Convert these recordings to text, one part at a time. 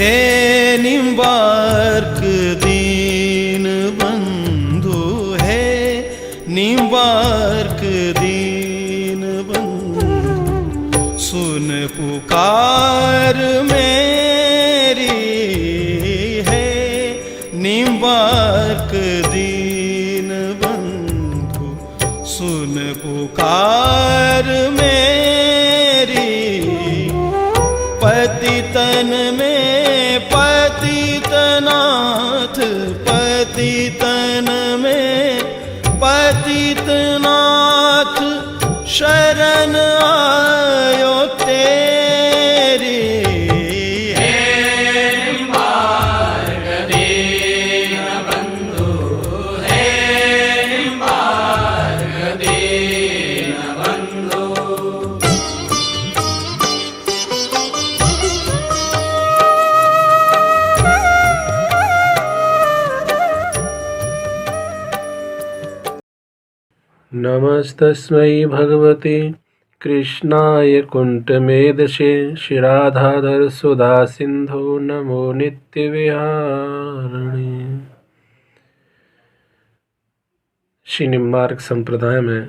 हे निम्बार्क दीन बंधु, हे निम्बार्क दीन बंधु, सुन पुकार मेरी, हे निम्बार्क दीन बंधु, सुन पुकार मेरी। पतितन में पतितनाथ, पतितन में पतितनाथ, शरण आयो तेरी। हे निम्बार्क दीन बंधु, हे निम्बार्क दीन बंधु। नमस्तस्मै भगवते कृष्णाय कुण्ठमेधसे श्रीराधाधर सुधा सिंधो नमो नित्यविहारिणे। श्री निम्बार्क संप्रदाय में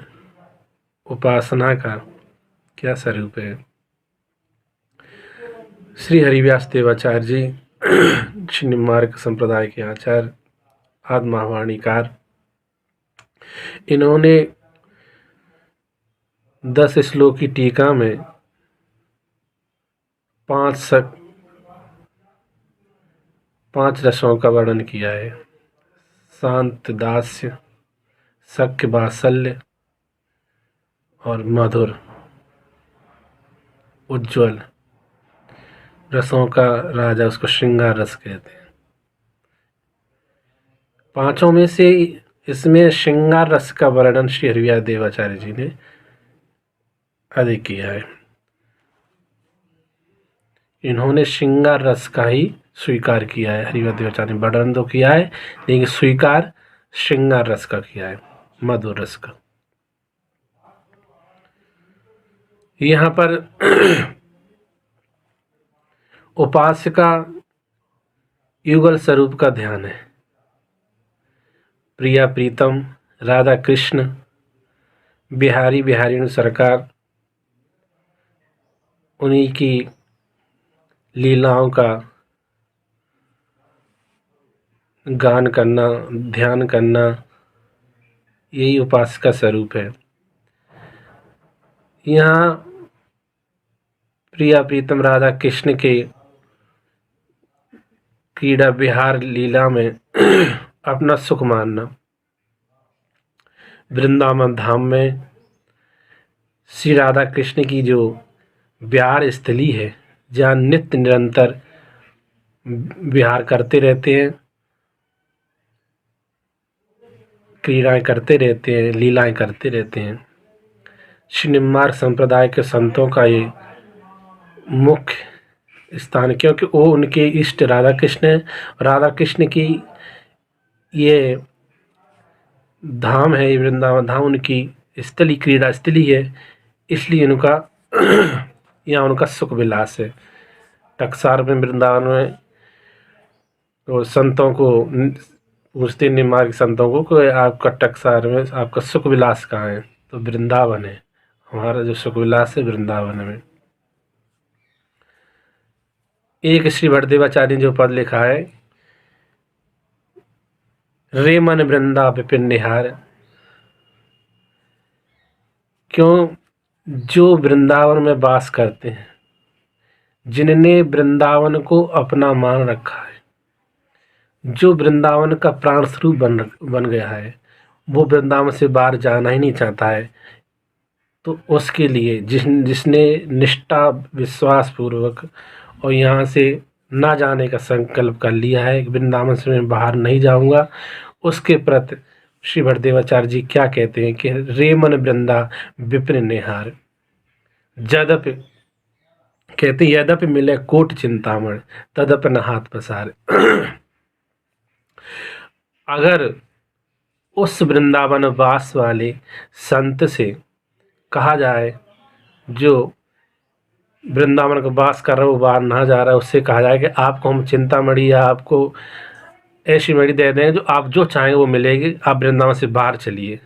उपासना का क्या स्वरूप है? श्री हरिव्यास देवाचार्य जी श्री निम्बार्क संप्रदाय के आचार्य, आत्मावाणीकार, इन्होंने 10 श्लोक की टीका में 5 रसों का वर्णन किया है। शांत दास्य, सख्य वात्सल्य और मधुर उज्ज्वल रसों का राजा, उसको श्रृंगार रस कहते हैं। 5 में से इसमें श्रृंगार रस का वर्णन श्री हरिव्यास देवाचार्य जी ने अधिक किया है। इन्होंने श्रृंगार रस का ही स्वीकार किया है। हरिव्यास देवाचार्य ने वर्णन तो किया है, लेकिन स्वीकार श्रृंगार रस का किया है, मधुर रस का। यहाँ पर उपास्य का युगल स्वरूप का ध्यान है। प्रिया प्रीतम राधा कृष्ण, बिहारी बिहारिणी सरकार, उन्हीं की लीलाओं का गान करना, ध्यान करना, यही उपास्य का स्वरूप है। यहाँ प्रिया प्रीतम राधा कृष्ण के क्रीड़ा विहार लीला में अपना सुख मानना। वृंदावन धाम में श्री राधा कृष्ण की जो विहार स्थली है, जहाँ नित्य निरंतर विहार करते रहते हैं, क्रीड़ाएँ करते रहते हैं, लीलाएँ करते रहते हैं। श्री निम्बार्क संप्रदाय के संतों का ये मुख्य स्थान, क्योंकि वो उनके इष्ट राधा कृष्ण है। राधा कृष्ण की ये धाम है, वृंदावन धाम उनकी स्थली, क्रीड़ा स्थली है, इसलिए उनका यहाँ उनका सुख विलास है। टकसार में, वृंदावन में तो संतों को पूछते, निम्बार्क संतों को कि आपका टकसार में आपका सुख विलास कहाँ है? तो वृंदावन है, हमारा जो सुख विलास है वृंदावन में। एक श्री भट्टदेवाचार्य ने जो पद लिखा है, रे मन वृंदा विपिन निहार, क्यों? जो वृंदावन में वास करते हैं, जिनने वृंदावन को अपना मान रखा है, जो वृंदावन का प्राण स्वरूप बन गया है, वो वृंदावन से बाहर जाना ही नहीं चाहता है। तो उसके लिए जिसने निष्ठा विश्वास पूर्वक और यहाँ से ना जाने का संकल्प कर लिया है, वृंदावन से मैं बाहर नहीं जाऊँगा, उसके प्रति श्री भट्टदेवाचार्य जी क्या कहते हैं कि रे मन वृंदा विपिन निहार, जदपि कहते यद्यपि मिले कोट चिंतामण तदप न हाथ पसार। अगर उस वृंदावन वास वाले संत से कहा जाए जो वृंदावन का वास कर रहा है वो बाहर ना जा रहा है, उससे कहा जाए कि आपको हम चिंतामणि या आपको ऐसी मणि दे दें जो आप जो चाहें वो मिलेगी, आप वृंदावन से बाहर चलिए।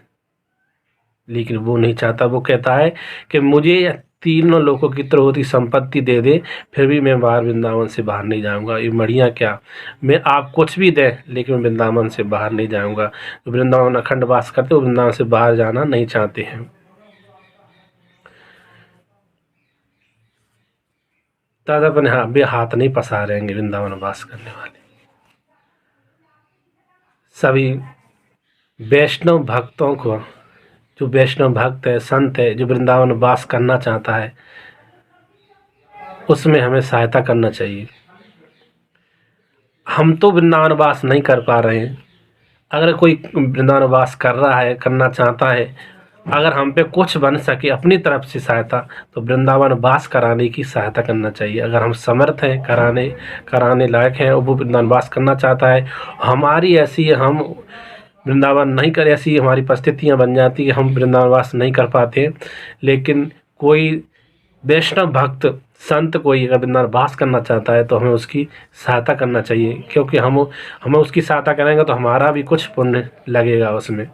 लेकिन वो नहीं चाहता, वो कहता है कि मुझे तीनों लोगों की त्रौती संपत्ति दे दे, फिर भी मैं बाहर वृंदावन से बाहर नहीं जाऊंगा। ये मणियाँ क्या, मैं आप कुछ भी दें लेकिन मैं वृंदावन से बाहर नहीं जाऊंगा। तो वृंदावन अखंड वास करते वो वृंदावन से बाहर जाना नहीं चाहते हैं। दादा अपने वे हाथ नहीं पसारेंगे वृंदावन वास करने वाले। सभी वैष्णव भक्तों को, जो वैष्णव भक्त है, संत है, जो वृंदावन वास करना चाहता है, उसमें हमें सहायता करना चाहिए। हम तो वृंदावन वास नहीं कर पा रहे हैं, अगर कोई वृंदावन वास कर रहा है, करना चाहता है, अगर हम पे कुछ बन सके अपनी तरफ से सहायता, तो वृंदावन वास कराने की सहायता करना चाहिए। अगर हम समर्थ हैं, कराने लायक हैं, और वो वृंदावन वास करना चाहता है, हमारी ऐसी हम वृंदावन नहीं कर, ऐसी हमारी परिस्थितियाँ बन जाती कि हम वृंदावन वास नहीं कर पाते, लेकिन कोई वैष्णव भक्त संत कोई अगर वृंदावन वास करना चाहता है तो हमें उसकी सहायता करना चाहिए, क्योंकि हम उसकी सहायता करेंगे तो हमारा भी कुछ पुण्य लगेगा उसमें।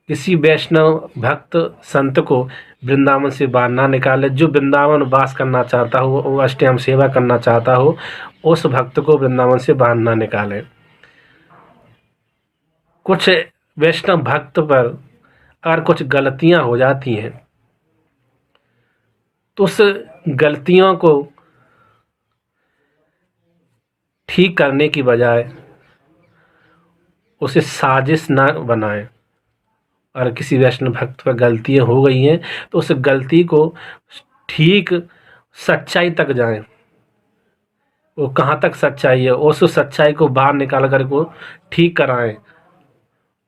किसी वैष्णव भक्त संत को वृंदावन से बाहर ना निकाले। जो वृंदावन वास करना चाहता हो, वो अष्टयाम सेवा करना चाहता हो, उस भक्त को वृंदावन से बाहर ना निकाले। कुछ वैष्णव भक्त पर अगर कुछ गलतियां हो जाती हैं तो उस गलतियों को ठीक करने की बजाय उसे साजिश ना बनाएं। और किसी वैष्णव भक्त पर गलतियां हो गई हैं तो उस गलती को ठीक सच्चाई तक जाएं। वो कहाँ तक सच्चाई है, उस सच्चाई को बाहर निकाल कर को ठीक कराएं,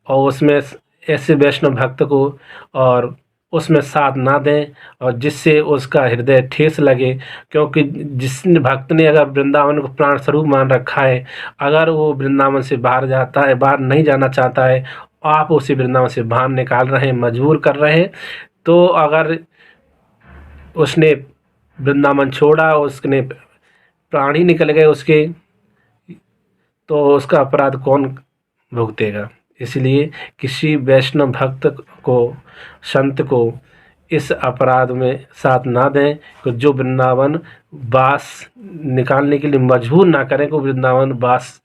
और उसमें ऐसे वैष्णव भक्त को और उसमें साथ ना दें, और जिससे उसका हृदय ठेस लगे। क्योंकि जिस भक्त ने अगर वृंदावन को प्राण स्वरूप मान रखा है, अगर वो वृंदावन से बाहर जाता है, बाहर नहीं जाना चाहता है, आप उसे वृंदावन से बाहर निकाल रहे हैं, मजबूर कर रहे हैं, तो अगर उसने वृंदावन छोड़ा, उसने प्राण ही निकल गए उसके, तो उसका अपराध कौन भुगतेगा। इसलिए किसी वैष्णव भक्त को, संत को इस अपराध में साथ ना दें कि जो वृंदावन वास निकालने के लिए मजबूर ना करें कि वृंदावन वास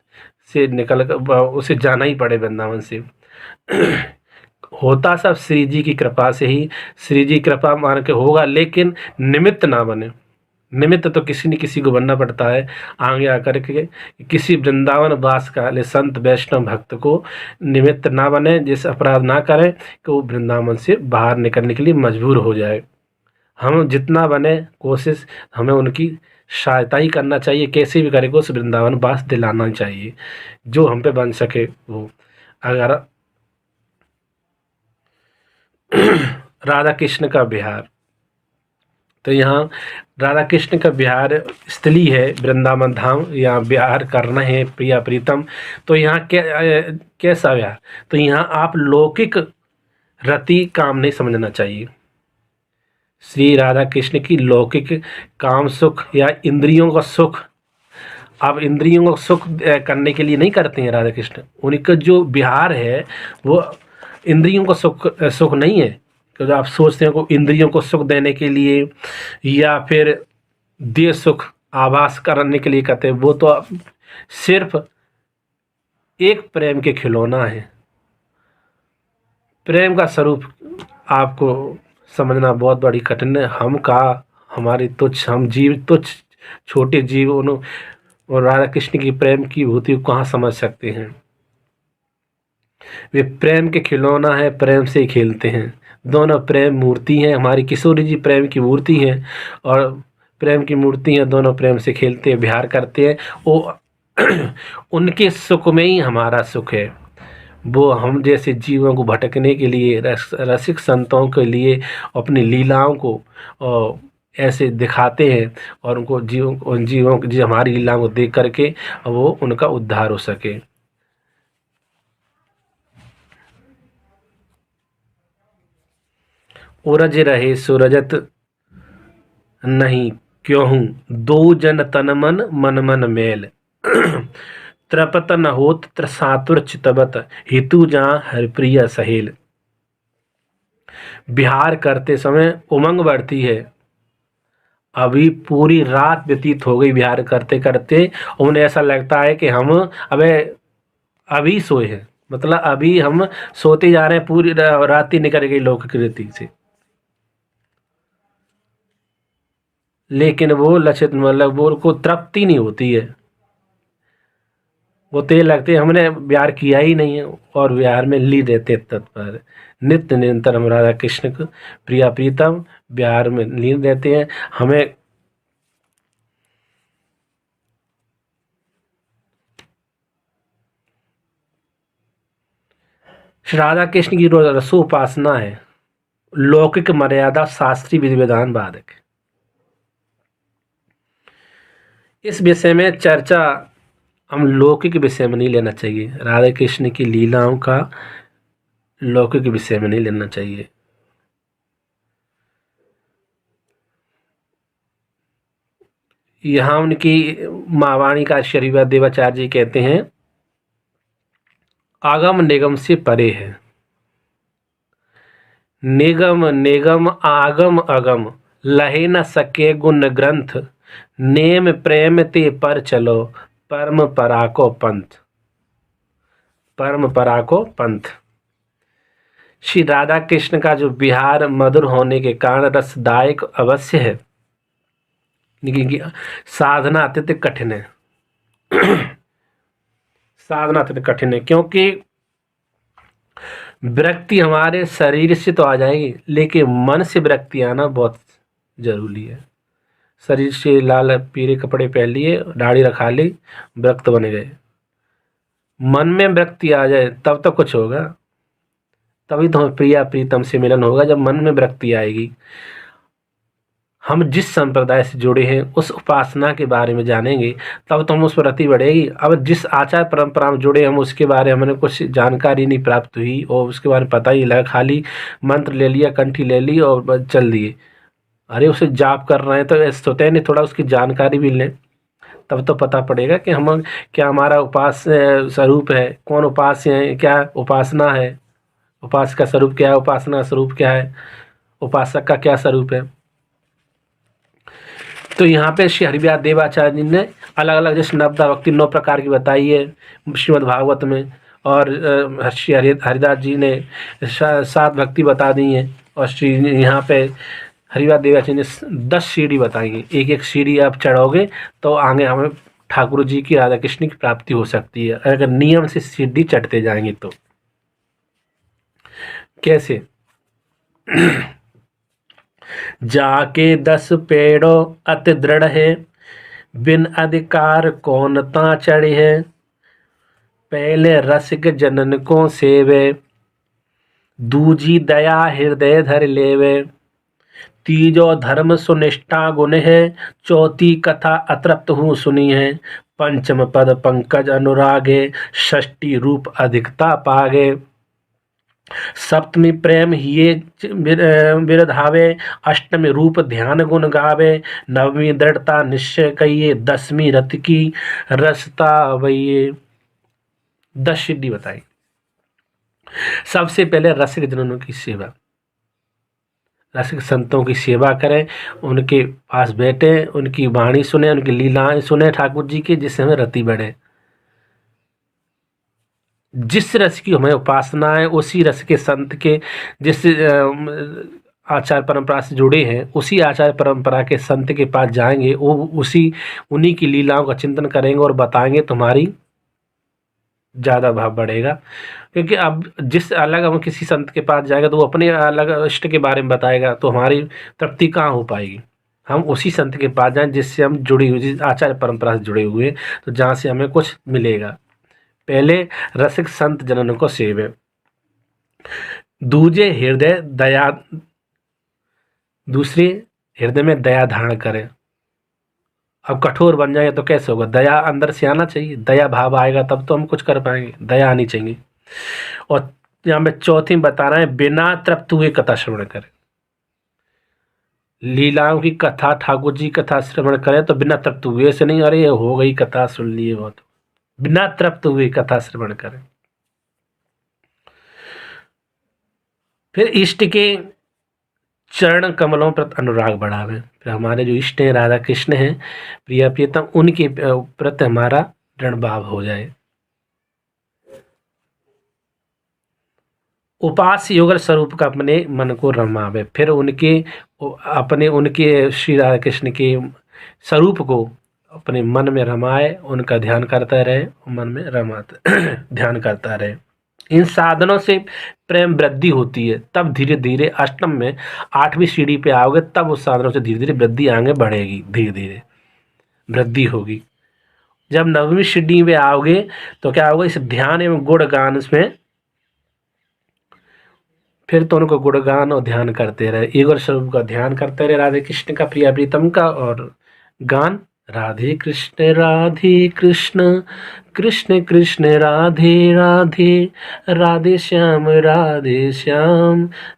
से निकल कर उसे जाना ही पड़े वृंदावन से। होता सब श्री जी की कृपा से ही, श्री जी कृपा मान के होगा, लेकिन निमित्त ना बने। निमित्त तो किसी न किसी को बनना पड़ता है आगे आकर के। किसी वृंदावन वास काले संत वैष्णव भक्त को निमित्त ना बने, जिस अपराध ना करें कि वो वृंदावन से बाहर निकलने के लिए मजबूर हो जाए। हम जितना बने कोशिश हमें उनकी सहायता ही करना चाहिए, कैसे भी करके उस वृंदावन वास दिलाना चाहिए जो हम पे बन सके वो। अगर राधा कृष्ण का बिहार, तो यहाँ राधा कृष्ण का बिहार स्थली है वृंदावन धाम, यहाँ बिहार करना है प्रिया प्रीतम। तो यहाँ कैसा बिहार, तो यहाँ आप लौकिक रति काम नहीं समझना चाहिए। श्री राधा कृष्ण की लौकिक काम सुख या इंद्रियों का सुख, आप इंद्रियों को सुख करने के लिए नहीं करते हैं राधा कृष्ण। उनका जो बिहार है वो इंद्रियों का सुख नहीं है। तो आप सोचते हैं कि इंद्रियों को सुख देने के लिए या फिर देह सुख आभास करने के लिए कहते हैं, वो तो सिर्फ एक प्रेम के खिलौना है। प्रेम का स्वरूप आपको समझना बहुत बड़ी कठिन है। हमारी तुच्छ, हम जीव तुच्छ छोटे जीव, और राधा कृष्ण की प्रेम की भूति को कहाँ समझ सकते हैं। वे प्रेम के खिलौना है, प्रेम से ही खेलते हैं। दोनों प्रेम मूर्ति हैं, हमारी किशोरी जी प्रेम की मूर्ति हैं, और प्रेम की मूर्ति हैं, दोनों प्रेम से खेलते हैं, विहार करते हैं। वो उनके सुख में ही हमारा सुख है। वो हम जैसे जीवों को भटकने के लिए, रसिक संतों के लिए अपनी लीलाओं को ऐसे दिखाते हैं, और उनको उन जीवों की हमारी लीलाओं को देख करके वो उनका उद्धार हो सके। उरज रहे सुरजत नहीं क्यों हूँ, दो जन तन मन मन मन मेल। त्रपत न होत त्रसातुर चितबत, हितु जहाँ हरिप्रिय सहेल। विहार करते समय उमंग बढ़ती है। अभी पूरी रात व्यतीत हो गई विहार करते करते, उन्हें ऐसा लगता है कि हम अभी सोए हैं, मतलब अभी हम सोते जा रहे हैं, पूरी रात ही निकल गई लौकिक रीति से। लेकिन वो लक्षित मतलब वो को तृप्ति नहीं होती है, वो तो ये लगते हमने प्यार किया ही नहीं है, और प्यार में ली देते तत्पर। नित्य निरंतर हम राधा कृष्ण को प्रिया प्रीतम प्यार में लीन देते हैं। हमें श्री राधा कृष्ण की रसोपासना है, लौकिक मर्यादा शास्त्रीय विधि विधान बाधक। इस विषय में चर्चा हम लौकिक विषय में नहीं लेना चाहिए, राधा कृष्ण की लीलाओं का लौकिक विषय में नहीं लेना चाहिए। यहाँ उनकी महावाणी का शरीवा देवाचार्य जी कहते हैं, आगम निगम से परे है, निगम निगम आगम अगम, लहे न सके गुण ग्रंथ, नेम प्रेम ते पर चलो, परम परा को पंथ। परम परा को पंथ। श्री राधा कृष्ण का जो विहार मधुर होने के कारण रसदायक अवश्य है, लेकिन साधना अत्यंत कठिन है। साधना अत्यंत कठिन है, क्योंकि विरक्ति हमारे शरीर से तो आ जाएगी, लेकिन मन से विरक्ति आना बहुत जरूरी है। शरीर से लाल पीले कपड़े पहन लिए, दाढ़ी रखा ली, विरक्त बने गए। मन में विरक्ति आ जाए तब तो कुछ होगा, तभी तो प्रिया प्रीतम से मिलन होगा, जब मन में विरक्ति आएगी। हम जिस संप्रदाय से जुड़े हैं उस उपासना के बारे में जानेंगे तब तो हम उस पर रति बढ़ेगी। अब जिस आचार परंपरा में जुड़े हम उसके बारे में हमें कुछ जानकारी नहीं प्राप्त हुई और उसके बारे में पता ही लगा, खाली मंत्र ले लिया, कंठी ले ली और चल दिए। अरे उसे जाप कर रहे हैं तो ऐसे होते हैं नहीं, थोड़ा उसकी जानकारी भी लें, तब तो पता पड़ेगा कि हम क्या हमारा उपास स्वरूप है, कौन उपास्य है, क्या उपासना है, उपास का स्वरूप क्या है, उपासना स्वरूप क्या है, उपासक का क्या स्वरूप है। तो यहाँ पे श्री हरिव्यास देवाचार्य जी ने अलग अलग जैसे नवदा भक्ति 9 प्रकार की बताई है श्रीमद् भागवत में, और श्री हरिदास जी ने 7 भक्ति बता दी हैं, और श्री यहाँ पे हरिव्यास देवाचार्य ने 10 सीढ़ी बताई हैं। एक एक सीढ़ी आप चढ़ोगे तो आगे हमें ठाकुर जी की राधा कृष्ण की प्राप्ति हो सकती है, अगर नियम से सीढ़ी चढ़ते जाएंगे तो। कैसे? जाके 10 पेड़ों अति दृढ़ है, बिन अधिकार कौन ता चढ़े है, पहले रसिक जनन को सेवे, दूजी दया हृदय धर लेवे, तीजो धर्म सुनिष्ठा गुण है, चौथी कथा अतृप्त हूँ सुनी है, पंचम पद पंकज अनुरागे, षष्ठी रूप अधिकता पागे, सप्तमी प्रेम ये बिरधावे, अष्टमी रूप ध्यान गुण गावे, नवमी दृढ़ता निश्चय कहिए, 10वीं रति की रसता वही। 10 सिद्धि बताई। सबसे पहले रसिक जनों की सेवा, रसिक संतों की सेवा करें, उनके पास बैठे, उनकी वाणी सुने, उनकी लीलाएं सुने ठाकुर जी की, जिससे हमें रति बढ़े। जिस रस की हमें उपासना है उसी रस के संत के जिस आचार परंपरा से जुड़े हैं उसी आचार परंपरा के संत के पास जाएंगे, वो उन्हीं की लीलाओं का चिंतन करेंगे और बताएंगे, तुम्हारी ज़्यादा भाव बढ़ेगा। क्योंकि अब जिस अलग हम किसी संत के पास जाएगा तो वो अपने अलग इष्ट के बारे में बताएगा, तो हमारी तृप्ति कहाँ हो पाएगी। हम उसी संत के पास जाएं जिससे हम जुड़ी हुई, जिस आचार्य परंपरा से जुड़े हुए, तो जहाँ से हमें कुछ मिलेगा। पहले रसिक संत जनन को सेवे, दूजे हृदय दया, दूसरे हृदय में दया धारण करें। अब कठोर बन जाए तो कैसे होगा, दया अंदर से आना चाहिए, दया भाव आएगा तब तो हम कुछ कर पाएंगे, दया आनी चाहिए। और यहाँ में चौथी बता रहे हैं, बिना तृप्त हुए कथा श्रवण करें। लीलाओं की कथा, ठाकुर जी कथा श्रवण करें तो बिना तृप्त हुए से नहीं, अरे हो गई कथा सुन लिए बहुत, बिना तृप्त हुए कथा श्रवण करें। फिर इष्ट के चरण कमलों पर अनुराग बढ़ावे। फिर हमारे जो इष्ट हैं राधा कृष्ण हैं, प्रिया प्रियतम, उनके प्रति हमारा ऋण भाव हो जाए। उपास्य युगल स्वरूप का अपने मन को रमावे। फिर उनके श्री राधा कृष्ण के स्वरूप को अपने मन में रमाए, उनका ध्यान करता रहे, मन में रमाता ध्यान करता रहे। इन साधनों से प्रेम वृद्धि होती है। तब धीरे धीरे अष्टम में 8वीं सीढ़ी पे आओगे, तब उस साधनों से धीरे धीरे वृद्धि आगे बढ़ेगी, धीरे धीरे वृद्धि होगी। जब 9वीं सीढ़ी पे आओगे तो क्या होगा, इस ध्यान एवं गुणगान में फिर तो उनको गुणगान और ध्यान करते रहे, ईश्वर स्वरूप का ध्यान करते रहे, राधे कृष्ण का, प्रिया प्रीतम का, और गान राधे कृष्ण कृष्ण कृष्ण राधे राधे, राधे श्याम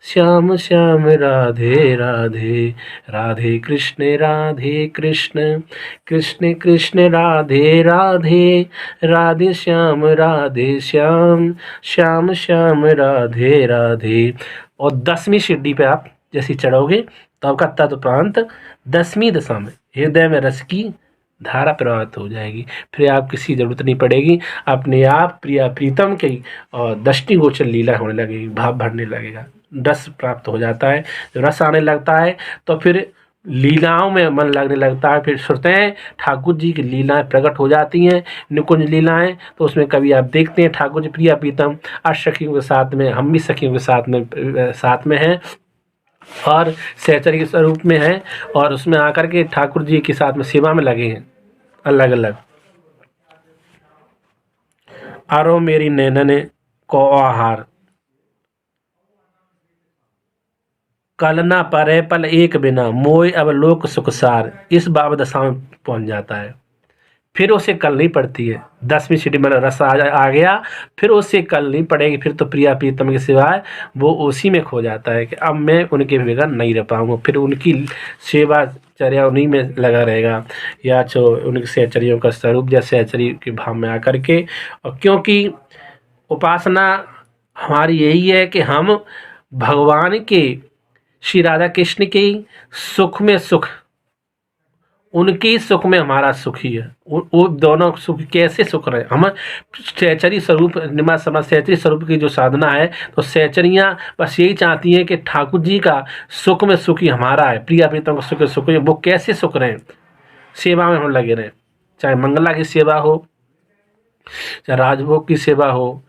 श्याम श्याम राधे राधे, राधे कृष्ण कृष्ण कृष्ण राधे राधे, राधे श्याम श्याम श्याम राधे राधे। और 10वीं सीढ़ी पे आप जैसे चढ़ोगे तो आपका तत्प्रांत 10वीं दशा में हृदय में रस की धारा प्रवाहित हो जाएगी। फिर आप किसी जरूरत नहीं पड़ेगी, अपने आप प्रिया प्रीतम की और दृष्टिगोचर लीला होने लगेगी, भाव भरने लगेगा, रस प्राप्त हो जाता है। जब रस आने लगता है तो फिर लीलाओं में मन लगने लगता है। फिर सुनते हैं ठाकुर जी की लीलाएं प्रकट हो जाती हैं, निकुंज लीलाएं। तो उसमें कभी आप देखते हैं ठाकुर जी प्रिया प्रीतम अष्टसखियों के साथ में, हम भी सखियों के साथ में हैं और सहचरी के स्वरूप में है, और उसमें आकर के ठाकुर जी के साथ में सेवा में लगे हैं अलग अलग। आरो मेरी नैनने को आहार, कल ना परे पल एक बिना, मोय अब लोक सुखसार। इस भाव दशा में पहुंच जाता है। फिर उसे कल नहीं पड़ती है। 10वीं सीढ़ी में रस आ गया, फिर उसे कल नहीं पड़ेगी। फिर तो प्रिया प्रीतम के सिवाय वो उसी में खो जाता है कि अब मैं उनके बगैर नहीं रह पाऊंगा। फिर उनकी सेवा चर्या उन्हीं में लगा रहेगा, या जो उनकी सहचरियों का स्वरूप या सहचरी के भाव में आकर के। और क्योंकि उपासना हमारी यही है कि हम भगवान के, श्री राधा कृष्ण के सुख में सुख, उनके सुख में हमारा सुख ही है। वो दोनों सुख कैसे सुख रहे, हम सहचरी स्वरूप निमा समाज सहचरी स्वरूप की जो साधना है, तो सहचरियाँ बस यही चाहती हैं कि ठाकुर जी का सुख में सुख ही हमारा है, प्रिया प्रीतम का सुख है। वो कैसे सुख रहे, सेवा में हम लगे रहें, चाहे मंगला की सेवा हो, चाहे राजभोग की सेवा हो,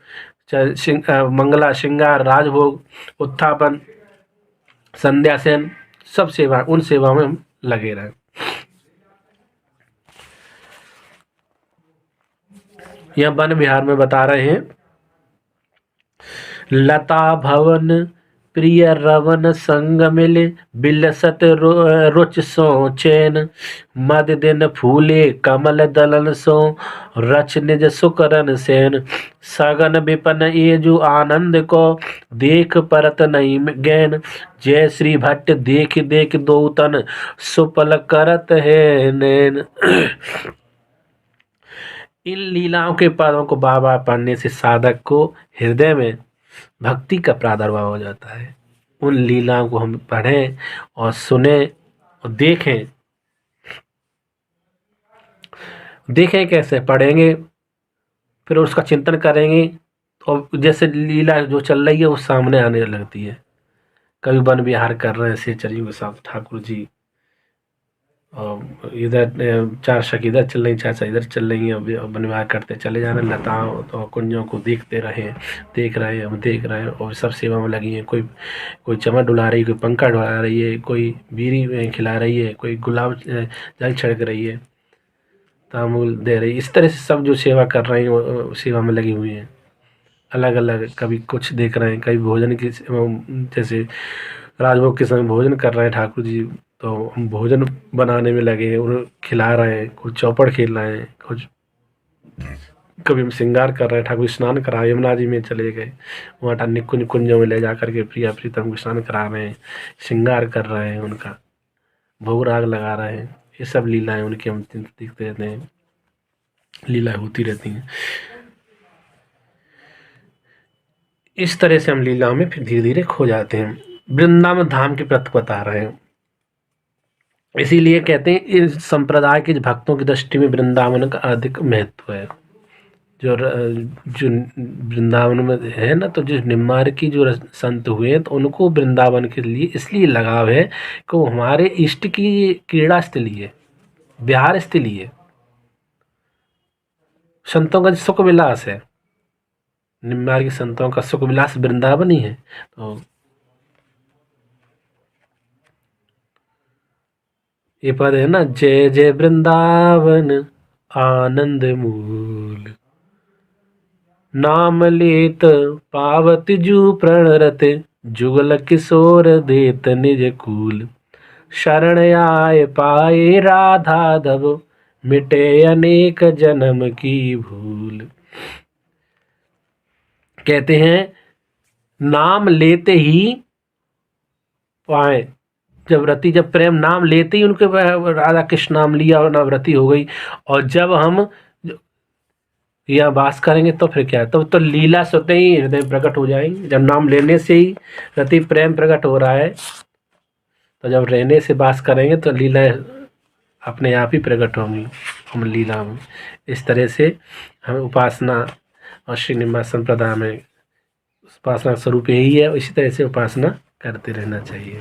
चाहे मंगला श्रृंगार राजभोग उत्थापन संध्या सेन, सब सेवा, उन सेवा में हम लगे रहें। यह वन विहार में बता रहे हैं, लता भवन प्रिय रवन संग मिले, बिलसत रुच सो चैन, मद दिन फूले कमल दलन सो, रच निज सुकरन सेन, सगन विपन ये जो आनंद को, देख परत नहीं गैन, जय श्री भट्ट देख देख दो तन, सुपल करत है नैन। इन लीलाओं के पदों को बार बार पढ़ने से साधक को हृदय में भक्ति का प्रादुर्भाव हो जाता है। उन लीलाओं को हम पढ़ें और सुने और देखें कैसे पढ़ेंगे, फिर उसका चिंतन करेंगे, और जैसे लीला जो चल रही है वो सामने आने लगती है। कभी वन विहार कर रहे हैं सहचरियों के साथ ठाकुर जी, और इधर 4 सखी इधर चल रही, 4 इधर चल रही हैं, वन विहार करते चले जा रहे हैं, लताओं तो कुंजों को देख रहे हैं, और सब सेवा में लगी हैं। कोई चमर डुला रही है, कोई पंखा डुला रही है, कोई बीड़ी खिला रही है, कोई गुलाब जल छिड़क रही है, तांबूल दे रही है। इस तरह से सब जो सेवा कर रहे हैं वो सेवा में लगी हुई हैं अलग अलग। कभी कुछ देख रहे हैं, कभी भोजन की, जैसे राजभोग के समय भोजन कर रहे हैं ठाकुर जी, तो हम भोजन बनाने में लगे हैं, उन्हें खिला रहे हैं, कुछ चौपड़ खेल रहे हैं, कुछ कभी हम श्रृंगार कर रहे हैं, ठाकुर स्नान करा, यमुना जी में चले गए, वहाँ निकुंजों में ले जा करके प्रिया प्रीतम को स्नान करा रहे हैं, श्रृंगार कर रहे हैं उनका। भोग राग लगा रहे हैं, ये सब लीलाएं उनकी हम देखते रहते हैं, लीलाएं होती रहती हैं। इस तरह से हम लीलाओं में फिर धीरे धीरे खो जाते हैं। वृंदावन धाम की प्रत बता रहे हैं, इसीलिए कहते हैं इस संप्रदाय के भक्तों की दृष्टि में वृंदावन का अधिक महत्व है। जो वृंदावन में है ना, तो जो निम्मार की जो संत हुए हैं, तो उनको वृंदावन के लिए इसलिए लगाव है कि वो हमारे इष्ट की क्रीड़ा स्थली है, विहार स्थली है, संतों का सुख विलास है। निम्मार के संतों का सुख विलास वृंदावन ही है। तो ये पद है ना, जय जय वृंदावन आनंद मूल, नाम लेत पावत जू प्रणरत, जुगल किशोर देत निज कूल, शरण आय पाए राधा धव, मिटे अनेक जन्म की भूल। कहते हैं नाम लेते ही पाए, जब प्रेम नाम लेते ही उनके राधा कृष्ण नाम लिया और नवरति हो गई। और जब हम यहाँ वास करेंगे तो फिर क्या है, तो लीला स्वतः ही हृदय प्रकट हो जाएंगे। जब नाम लेने से ही रति प्रेम प्रकट हो रहा है, तो जब रहने से वास करेंगे तो लीला अपने आप ही प्रकट होंगी हम लीला में। इस तरह से हमें उपासना और श्री निम्मार संप्रदाय में उपासना स्वरूप यही है, इसी तरह से उपासना करते रहना चाहिए।